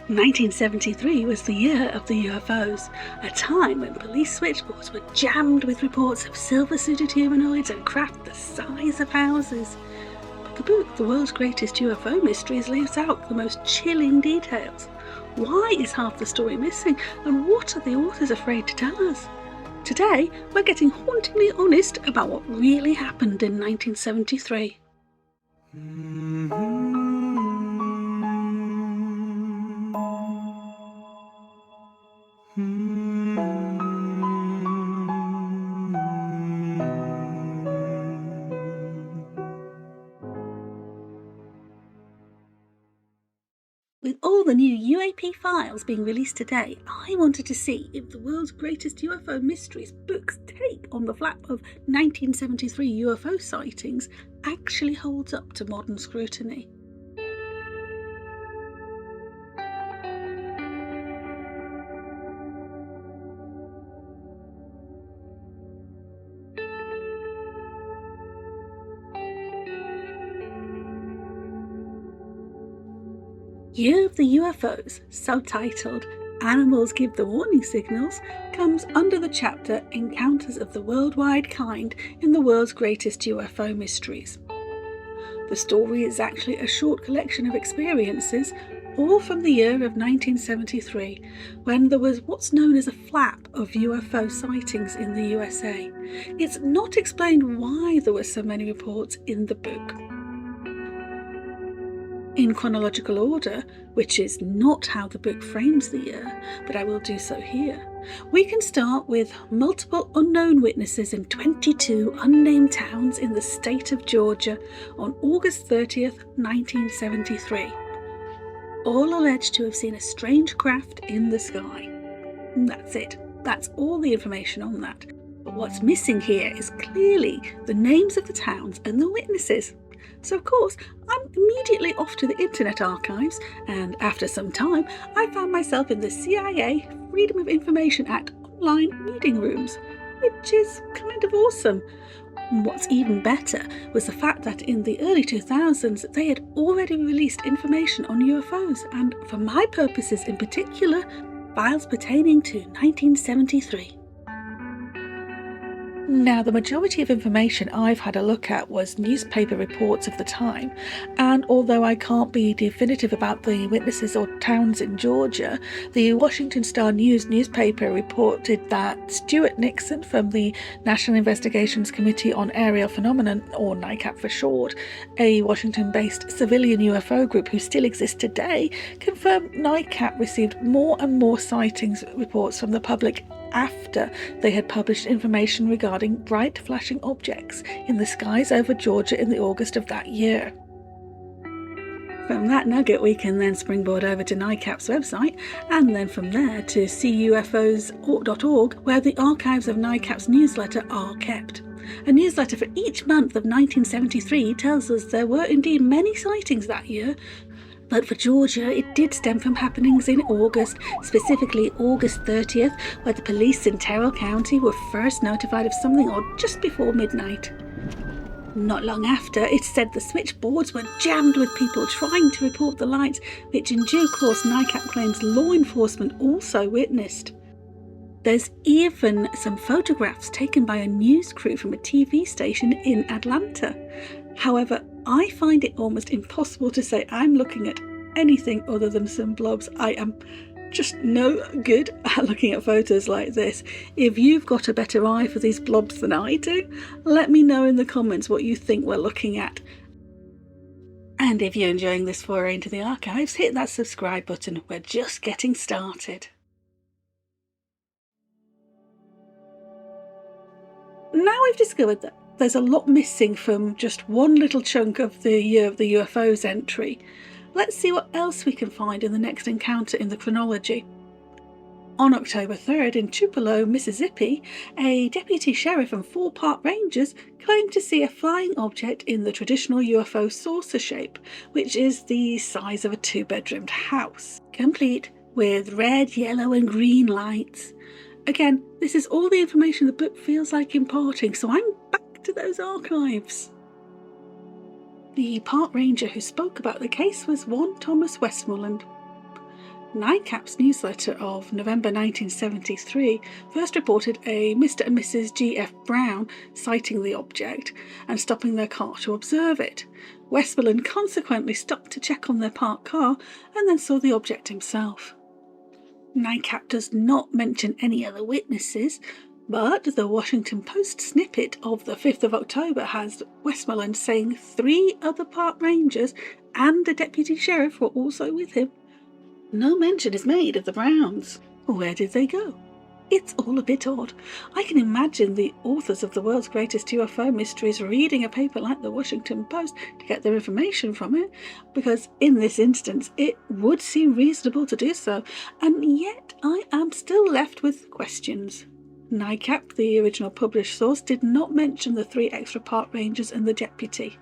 1973 was the year of the UFOs, a time when police switchboards were jammed with reports of silver-suited humanoids and craft the size of houses. But the book, The World's Greatest UFO Mysteries, lays out the most chilling details. Why is half the story missing, and what are the authors afraid to tell us? Today, we're getting hauntingly honest about what really happened in 1973. With all the new UAP files being released today, I wanted to see if the World's Greatest UFO Mysteries book's take on the flap of 1973 UFO sightings actually holds up to modern scrutiny. Year of the UFOs, subtitled Animals Give the Warning Signals, comes under the chapter Encounters of the Worldwide Kind in the World's Greatest UFO Mysteries. The story is actually a short collection of experiences, all from the year of 1973, when there was what's known as a flap of UFO sightings in the USA. It's not explained why there were so many reports in the book. In chronological order, which is not how the book frames the year, but I will do so here, we can start with multiple unknown witnesses in 22 unnamed towns in the state of Georgia on August 30th, 1973. All alleged to have seen a strange craft in the sky. And that's it. That's all the information on that. But what's missing here is clearly the names of the towns and the witnesses. So of course, I'm immediately off to the Internet Archives, and after some time, I found myself in the CIA Freedom of Information Act online reading rooms, which is kind of awesome. What's even better was the fact that in the early 2000s, they had already released information on UFOs, and for my purposes in particular, files pertaining to 1973. Now, the majority of information I've had a look at was newspaper reports of the time, and although I can't be definitive about the witnesses or towns in Georgia, the Washington Star-News newspaper reported that Stuart Nixon from the National Investigations Committee on Aerial Phenomena, or NICAP for short, a Washington-based civilian UFO group who still exists today, confirmed NICAP received more and more sightings reports from the public after they had published information regarding bright flashing objects in the skies over Georgia in the August of that year. From that nugget we can then springboard over to NICAP's website, and then from there to cufos.org, where the archives of NICAP's newsletter are kept. A newsletter for each month of 1973 tells us there were indeed many sightings that year, but for Georgia, it did stem from happenings in August, specifically August 30th, where the police in Terrell County were first notified of something odd just before midnight. Not long after, it said the switchboards were jammed with people trying to report the lights, which in due course NICAP claims law enforcement also witnessed. There's even some photographs taken by a news crew from a TV station in Atlanta. However, I find it almost impossible to say I'm looking at anything other than some blobs. I am just no good at looking at photos like this. If you've got a better eye for these blobs than I do, let me know in the comments what you think we're looking at. And if you're enjoying this foray into the archives, hit that subscribe button. We're just getting started. Now we've discovered that there's a lot missing from just one little chunk of the Year of the UFOs entry. Let's see what else we can find in the next encounter in the chronology. On October 3rd in Tupelo, Mississippi, a deputy sheriff and 4 park rangers claimed to see a flying object in the traditional UFO saucer shape, which is the size of a 2-bedroomed house, complete with red, yellow and green lights. Again, this is all the information the book feels like imparting, so I'm back to those archives. The park ranger who spoke about the case was one Thomas Westmoreland. NICAP's newsletter of November 1973 first reported a Mr. and Mrs. G.F. Brown sighting the object and stopping their car to observe it. Westmoreland consequently stopped to check on their parked car and then saw the object himself. NICAP does not mention any other witnesses, but the Washington Post snippet of the 5th of October has Westmoreland saying 3 other park rangers and a deputy sheriff were also with him. No mention is made of the Browns. Where did they go? It's all a bit odd. I can imagine the authors of the world's greatest UFO mysteries reading a paper like the Washington Post to get their information from it, because in this instance it would seem reasonable to do so, and yet I am still left with questions. NICAP, the original published source, did not mention the 3 extra park rangers and the deputy.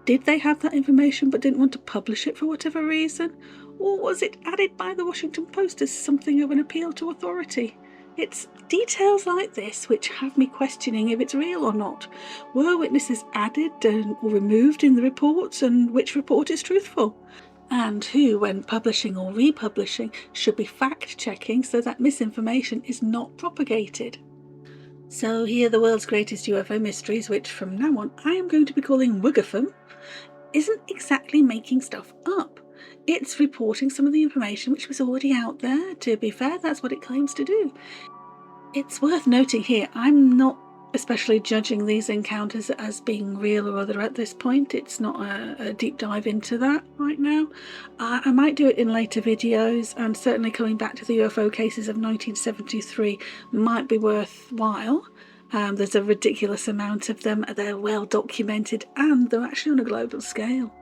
Did they have that information but didn't want to publish it for whatever reason? Or was it added by the Washington Post as something of an appeal to authority? It's details like this which have me questioning if it's real or not. Were witnesses added or removed in the reports, and which report is truthful? And who, when publishing or republishing, should be fact-checking so that misinformation is not propagated? So here are the world's greatest UFO mysteries, which from now on I am going to be calling WGFM, isn't exactly making stuff up. It's reporting some of the information which was already out there. To be fair, that's what it claims to do. It's worth noting here, I'm not especially judging these encounters as being real or other at this point. It's not a deep dive into that right now. I might do it in later videos, and certainly coming back to the UFO cases of 1973 might be worthwhile. There's a ridiculous amount of them, they're well documented, and they're actually on a global scale.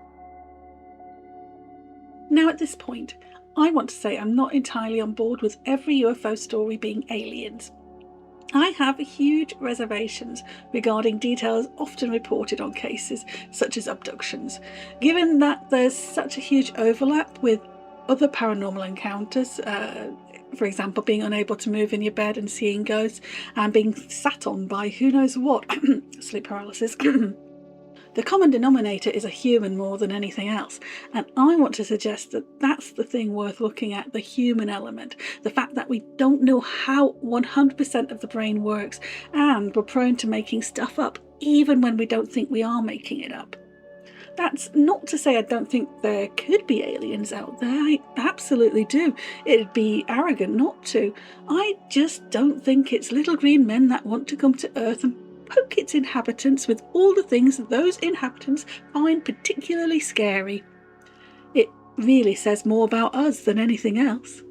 Now at this point, I want to say I'm not entirely on board with every UFO story being aliens. I have huge reservations regarding details often reported on cases such as abductions, given that there's such a huge overlap with other paranormal encounters, for example being unable to move in your bed and seeing ghosts and being sat on by who knows what, sleep paralysis. The common denominator is a human more than anything else, and I want to suggest that that's the thing worth looking at, the human element, the fact that we don't know how 100% of the brain works, and we're prone to making stuff up even when we don't think we are making it up. That's not to say I don't think there could be aliens out there, I absolutely do. It'd be arrogant not to. I just don't think it's little green men that want to come to Earth and poke its inhabitants with all the things that those inhabitants find particularly scary. It really says more about us than anything else.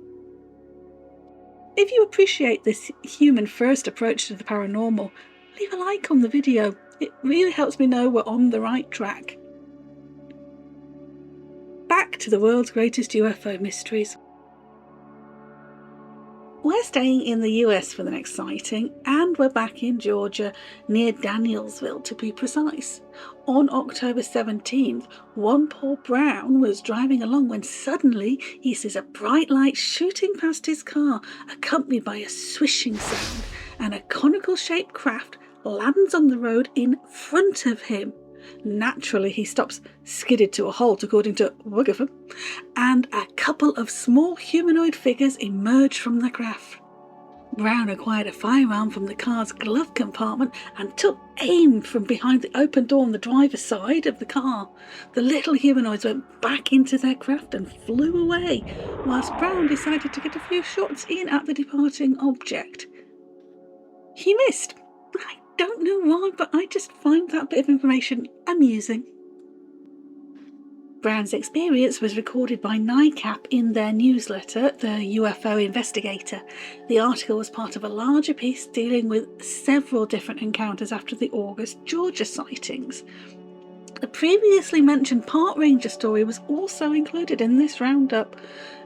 If you appreciate this human-first approach to the paranormal, leave a like on the video. It really helps me know we're on the right track. Back to the world's greatest UFO mysteries. We're staying in the US for the next sighting, and we're back in Georgia, near Danielsville to be precise. On October 17th, one Paul Brown was driving along when suddenly he sees a bright light shooting past his car, accompanied by a swishing sound, and a conical-shaped craft lands on the road in front of him. Naturally, he stops, skidded to a halt according to WGFM, and a couple of small humanoid figures emerge from the craft. Brown acquired a firearm from the car's glove compartment and took aim from behind the open door on the driver's side of the car. The little humanoids went back into their craft and flew away, whilst Brown decided to get a few shots in at the departing object. He missed. I don't know why, but I just find that bit of information amusing. Brown's experience was recorded by NICAP in their newsletter, the UFO Investigator. The article was part of a larger piece dealing with several different encounters after the August Georgia sightings. The previously mentioned park ranger story was also included in this roundup.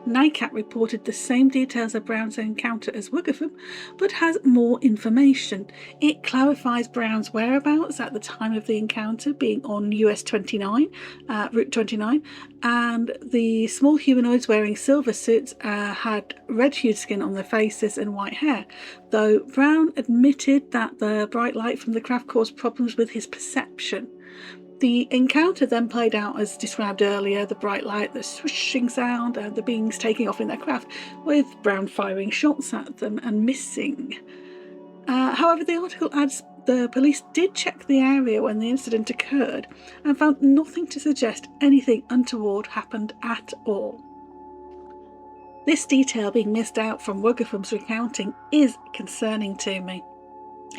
NICAP reported the same details of Brown's encounter as WGFM, but has more information. It clarifies Brown's whereabouts at the time of the encounter, being on US 29, Route 29, and the small humanoids wearing silver suits had red-hued skin on their faces and white hair, though Brown admitted that the bright light from the craft caused problems with his perception. The encounter then played out as described earlier: the bright light, the swishing sound, and the beings taking off in their craft, with Brown firing shots at them and missing. However, the article adds the police did check the area when the incident occurred and found nothing to suggest anything untoward happened at all. This detail being missed out from Rutherford's recounting is concerning to me.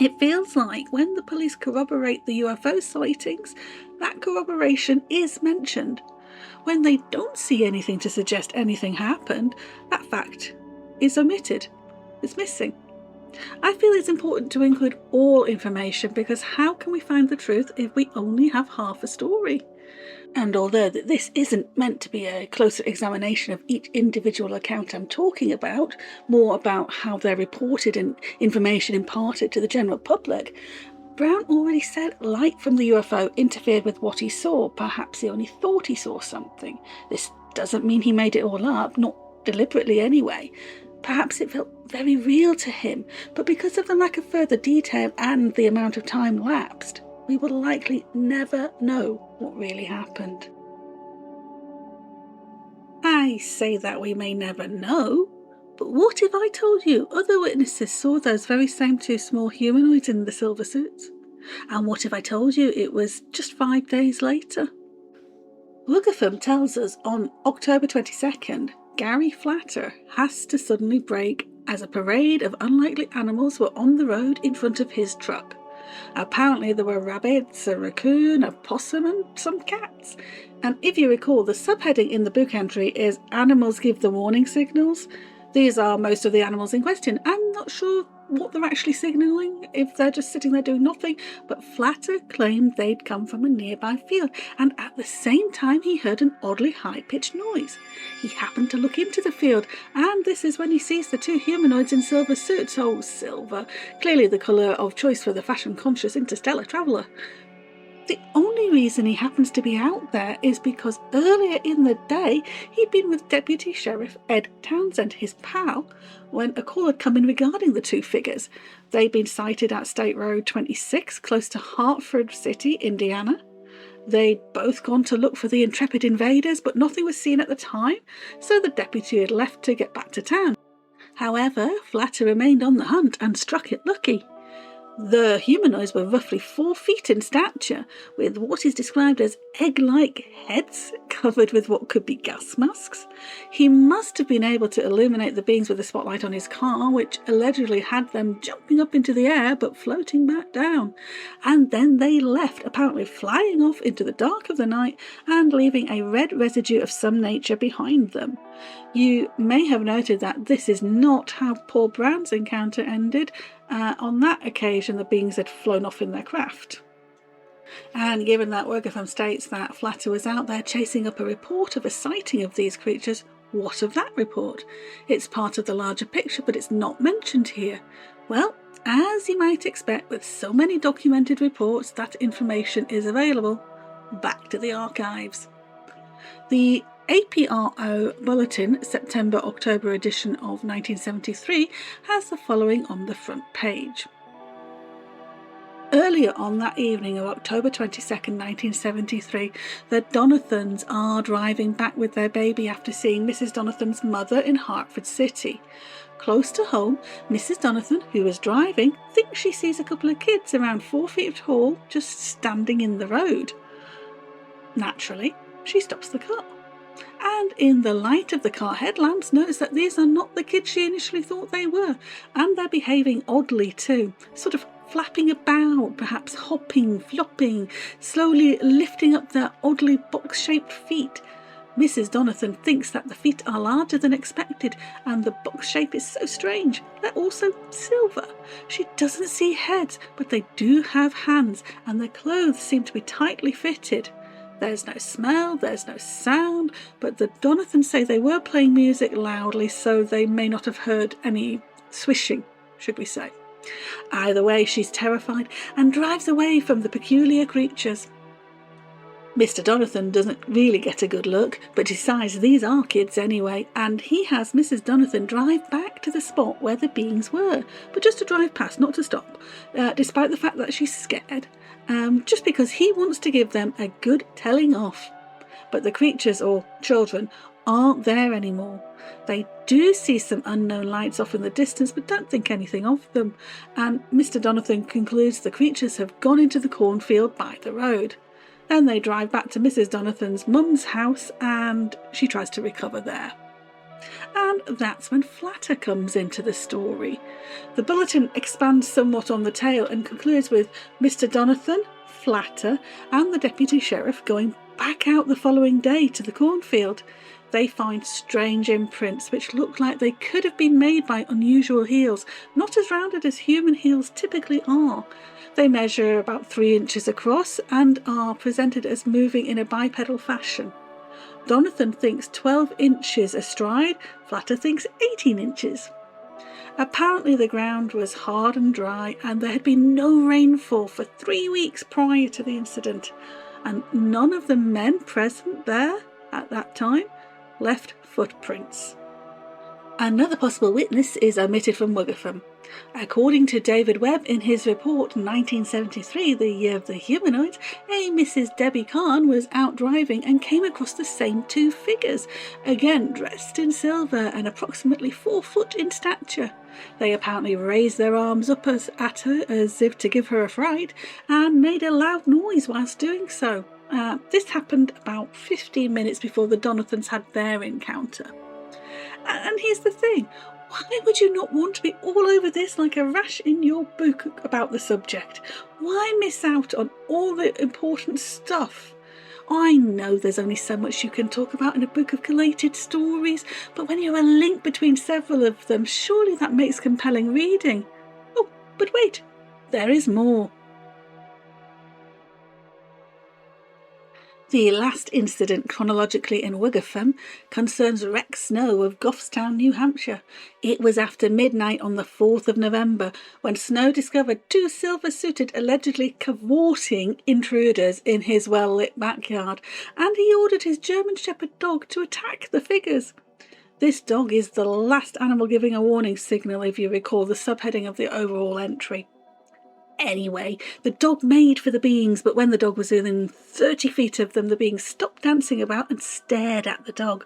It feels like when the police corroborate the UFO sightings, that corroboration is mentioned. When they don't see anything to suggest anything happened, that fact is omitted. It's missing. I feel it's important to include all information, because how can we find the truth if we only have half a story? And although this isn't meant to be a closer examination of each individual account I'm talking about, more about how they're reported and information imparted to the general public, Brown already said light from the UFO interfered with what he saw. Perhaps he only thought he saw something. This doesn't mean he made it all up, not deliberately anyway. Perhaps it felt very real to him, but because of the lack of further detail and the amount of time lapsed, we will likely never know what really happened. I say that we may never know, but what if I told you other witnesses saw those very same two small humanoids in the silver suits? And what if I told you it was just 5 days later? Rutherford tells us on October 22nd, Gary Flatter has to suddenly brake as a parade of unlikely animals were on the road in front of his truck. Apparently there were rabbits, a raccoon, a possum and some cats. And if you recall, the subheading in the book entry is "Animals give the warning signals." These are most of the animals in question. I'm not sure what they're actually signalling, if they're just sitting there doing nothing, but Flatter claimed they'd come from a nearby field, and at the same time he heard an oddly high-pitched noise. He happened to look into the field, and this is when he sees the two humanoids in silver suits. Oh, silver, clearly the colour of choice for the fashion-conscious interstellar traveller. The only reason he happens to be out there is because earlier in the day he'd been with Deputy Sheriff Ed Townsend, his pal, when a call had come in regarding the two figures. They'd been sighted at State Road 26, close to Hartford City, Indiana. They'd both gone to look for the intrepid invaders, but nothing was seen at the time, so the deputy had left to get back to town. However, Flatter remained on the hunt and struck it lucky. The humanoids were roughly 4 feet in stature, with what is described as egg-like heads covered with what could be gas masks. He must have been able to illuminate the beings with a spotlight on his car, which allegedly had them jumping up into the air but floating back down. And then they left, apparently flying off into the dark of the night and leaving a red residue of some nature behind them. You may have noted that this is not how Paul Brown's encounter ended. On that occasion, the beings had flown off in their craft. And given that Rutherford states that Flatter was out there chasing up a report of a sighting of these creatures, what of that report? It's part of the larger picture, but it's not mentioned here. Well, as you might expect, with so many documented reports, that information is available. Back to the archives. The APRO Bulletin September-October edition of 1973 has the following on the front page. Earlier on that evening of October 22nd, 1973, the Donathans are driving back with their baby after seeing Mrs. Donathan's mother in Hartford City. Close to home, Mrs. Donathan, who is driving, thinks she sees a couple of kids around 4 feet tall just standing in the road. Naturally, she stops the car, and in the light of the car headlamps notice that these are not the kids she initially thought they were, and they're behaving oddly too, sort of flapping about, perhaps hopping, flopping, slowly lifting up their oddly box-shaped feet. Mrs. Donathan thinks that the feet are larger than expected, and the box shape is so strange. They're also silver. She doesn't see heads, but they do have hands, and their clothes seem to be tightly fitted. There's no smell, there's no sound, but the Donathans say they were playing music loudly, so they may not have heard any swishing, should we say. Either way, she's terrified and drives away from the peculiar creatures. Mr. Donathan doesn't really get a good look, but decides these are kids anyway, and he has Mrs. Donathan drive back to the spot where the beings were, but just to drive past, not to stop, despite the fact that she's scared. just because he wants to give them a good telling off. But the creatures, or children, aren't there anymore. They do see some unknown lights off in the distance, but don't think anything of them, and Mr. Donathan concludes the creatures have gone into the cornfield by the road. Then they drive back to Mrs. Donathan's mum's house, and she tries to recover there. And that's when Flatter comes into the story. The bulletin expands somewhat on the tale and concludes with Mr. Donathan, Flatter, and the deputy sheriff going back out the following day to the cornfield. They find strange imprints which look like they could have been made by unusual heels, not as rounded as human heels typically are. They measure about 3 inches across and are presented as moving in a bipedal fashion. Donathan thinks 12 inches astride, Flatter thinks 18 inches. Apparently the ground was hard and dry, and there had been no rainfall for 3 weeks prior to the incident, and none of the men present there at that time left footprints. Another possible witness is omitted from Wiggertham. According to David Webb in his report 1973, the year of the humanoids, a Mrs. Debbie Kahn was out driving and came across the same 2 figures, again dressed in silver and approximately 4 foot in stature. They apparently raised their arms up at her as if to give her a fright, and made a loud noise whilst doing so. This happened about 15 minutes before the Donathans had their encounter. And here's the thing, why would you not want to be all over this like a rash in your book about the subject? Why miss out on all the important stuff? I know there's only so much you can talk about in a book of collated stories, but when you're a link between several of them, surely that makes compelling reading. Oh, but wait, there is more. The last incident chronologically in Wiggertham concerns Rex Snow of Goffstown, New Hampshire. It was after midnight on the 4th of November when Snow discovered 2 silver-suited, allegedly cavorting intruders in his well-lit backyard, and he ordered his German Shepherd dog to attack the figures. This dog is the last animal giving a warning signal, if you recall the subheading of the overall entry. Anyway, the dog made for the beings, but when the dog was within 30 feet of them, the beings stopped dancing about and stared at the dog.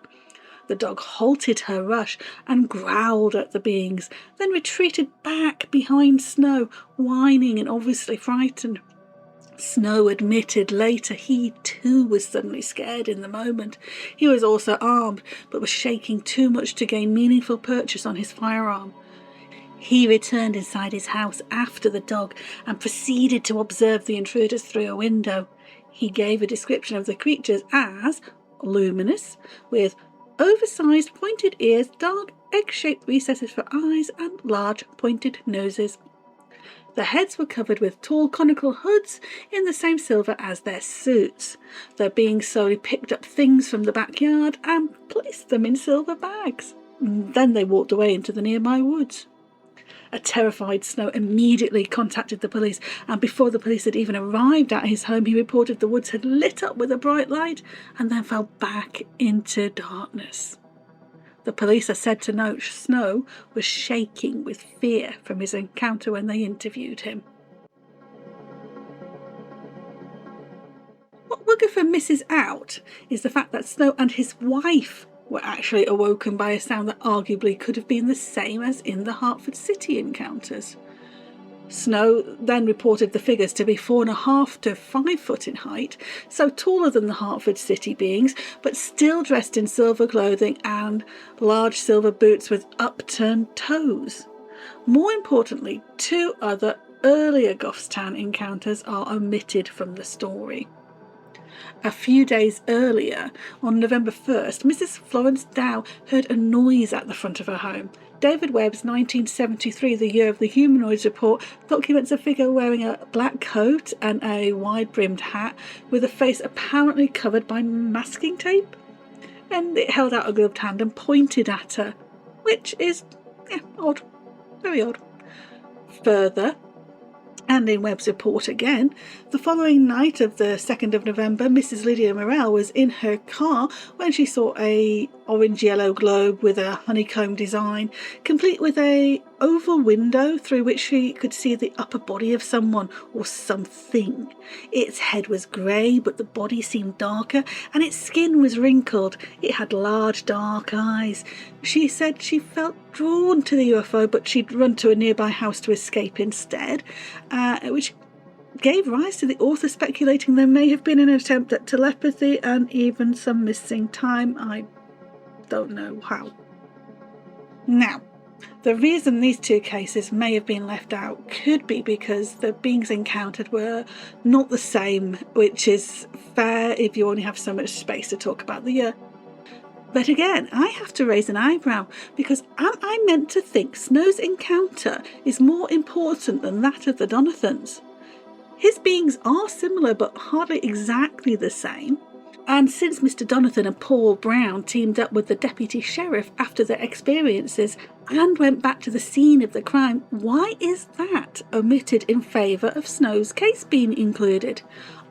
The dog halted her rush and growled at the beings, then retreated back behind Snow, whining and obviously frightened. Snow admitted later he too was suddenly scared in the moment. He was also armed, but was shaking too much to gain meaningful purchase on his firearm. He returned inside his house after the dog and proceeded to observe the intruders through a window. He gave a description of the creatures as luminous, with oversized pointed ears, dark egg-shaped recesses for eyes, and large pointed noses. The heads were covered with tall conical hoods in the same silver as their suits. The beings slowly picked up things from the backyard and placed them in silver bags. Then they walked away into the nearby woods. A terrified Snow immediately contacted the police, and before the police had even arrived at his home, he reported the woods had lit up with a bright light and then fell back into darkness. The police are said to note Snow was shaking with fear from his encounter when they interviewed him. What Wiggertham misses out is the fact that Snow and his wife were actually awoken by a sound that arguably could have been the same as in the Hertford City encounters. Snow then reported the figures to be 4.5 to 5 foot in height, so taller than the Hertford City beings, but still dressed in silver clothing and large silver boots with upturned toes. More importantly, 2 other earlier Goffstown encounters are omitted from the story. A few days earlier, on November 1st, Mrs. Florence Dow heard a noise at the front of her home. David Webb's 1973, the year of the humanoids report, documents a figure wearing a black coat and a wide-brimmed hat with a face apparently covered by masking tape. And it held out a gloved hand and pointed at her, which is odd, very odd. Further, and in Webb's report again, the following night of the 2nd of November, Mrs. Lydia Morell was in her car when she saw a orange-yellow globe with a honeycomb design, complete with a oval window through which she could see the upper body of someone or something. Its head was grey, but the body seemed darker, and its skin was wrinkled. It had large dark eyes. She said she felt drawn to the UFO, but she'd run to a nearby house to escape instead, which gave rise to the author speculating there may have been an attempt at telepathy and even some missing time. I don't know how. Now, the reason these two cases may have been left out could be because the beings encountered were not the same, which is fair if you only have so much space to talk about the year. But again, I have to raise an eyebrow, because am I meant to think Snow's encounter is more important than that of the Donathans? His beings are similar but hardly exactly the same. And since Mr. Donathan and Paul Brown teamed up with the deputy sheriff after their experiences and went back to the scene of the crime, why is that omitted in favour of Snow's case being included?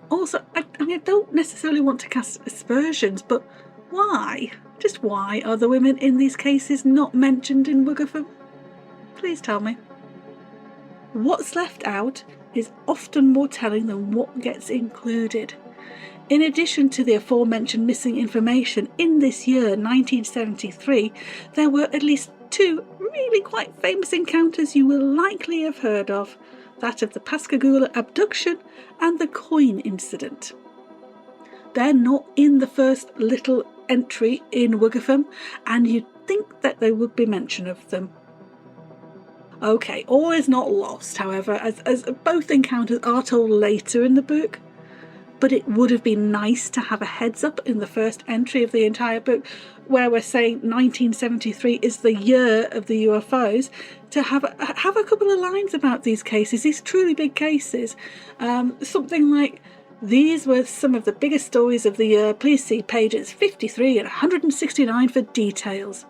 Also, I don't necessarily want to cast aspersions, but why? Just why are the women in these cases not mentioned in Wiggerford? Please tell me. What's left out is often more telling than what gets included. In addition to the aforementioned missing information, in this year, 1973, there were at least two really quite famous encounters you will likely have heard of, that of the Pascagoula abduction and the coin incident. They're not in the first little entry in Wiggerford, and you'd think that there would be mention of them. Okay, all is not lost, however, as both encounters are told later in the book, but it would have been nice to have a heads up in the first entry of the entire book, where we're saying 1973 is the year of the UFOs, to have a couple of lines about these cases, these truly big cases. Something like, these were some of the biggest stories of the year. Please see pages 53 and 169 for details.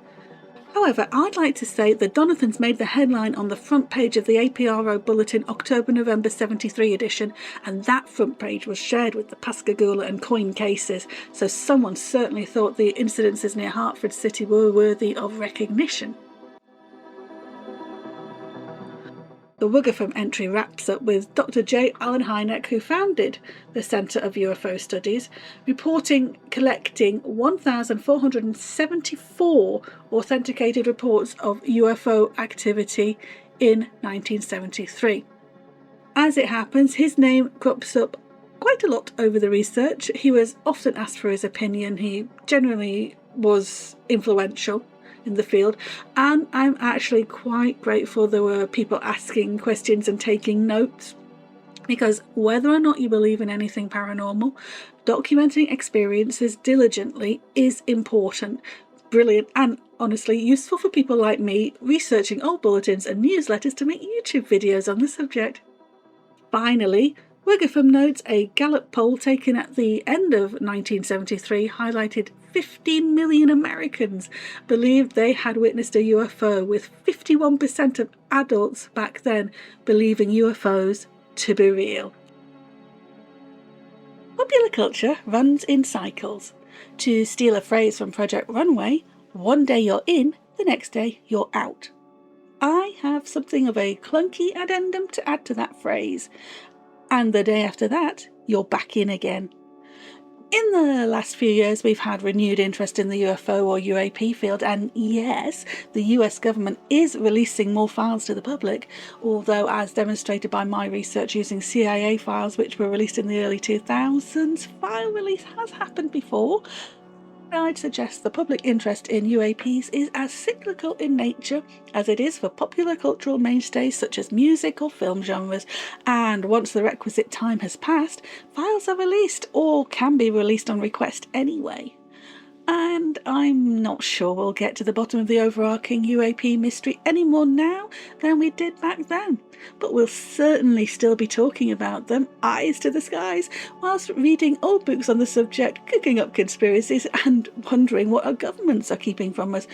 However, I'd like to say the Donathans made the headline on the front page of the APRO Bulletin October-November 73 edition, and that front page was shared with the Pascagoula and coin cases, so someone certainly thought the incidences near Hartford City were worthy of recognition. The Wiggerford entry wraps up with Dr. J. Allen Hynek, who founded the Centre of UFO Studies, reporting collecting 1,474 authenticated reports of UFO activity in 1973. As it happens, his name crops up quite a lot over the research. He was often asked for his opinion. He generally was influential in the field, and I'm actually quite grateful there were people asking questions and taking notes, because whether or not you believe in anything paranormal, documenting experiences diligently is important, brilliant, and honestly useful for people like me researching old bulletins and newsletters to make YouTube videos on the subject. Finally, Wiggerford notes a Gallup poll taken at the end of 1973 highlighted 15 million Americans believed they had witnessed a UFO, with 51% of adults back then believing UFOs to be real. Popular culture runs in cycles. To steal a phrase from Project Runway, one day you're in, the next day you're out. I have something of a clunky addendum to add to that phrase. And the day after that, you're back in again. In the last few years, we've had renewed interest in the UFO or UAP field, and yes, the US government is releasing more files to the public, although as demonstrated by my research using CIA files which were released in the early 2000s, file release has happened before. I'd suggest the public interest in UAPs is as cyclical in nature as it is for popular cultural mainstays such as music or film genres, and once the requisite time has passed, files are released or can be released on request anyway. And I'm not sure we'll get to the bottom of the overarching UAP mystery any more now than we did back then, but we'll certainly still be talking about them, eyes to the skies, whilst reading old books on the subject, cooking up conspiracies, and wondering what our governments are keeping from us.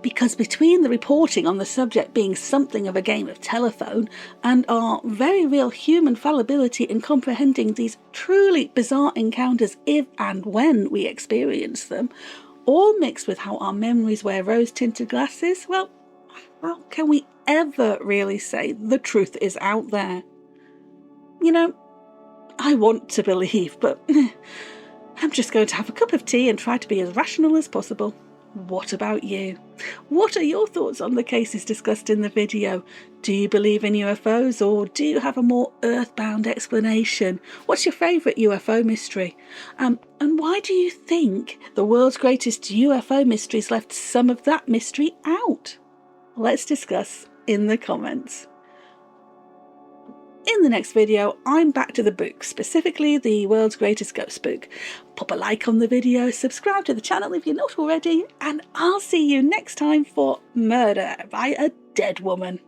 Because between the reporting on the subject being something of a game of telephone and our very real human fallibility in comprehending these truly bizarre encounters if and when we experience them, all mixed with how our memories wear rose-tinted glasses, well, how can we ever really say the truth is out there? You know, I want to believe, but I'm just going to have a cup of tea and try to be as rational as possible. What about you? What are your thoughts on the cases discussed in the video? Do you believe in UFOs, or do you have a more earthbound explanation? What's your favourite UFO mystery? And why do you think the world's greatest UFO mysteries left some of that mystery out? Let's discuss in the comments. In the next video, I'm back to the book, specifically the world's greatest ghost book. Pop a like on the video, subscribe to the channel if you're not already, and I'll see you next time for Murder by a Dead Woman.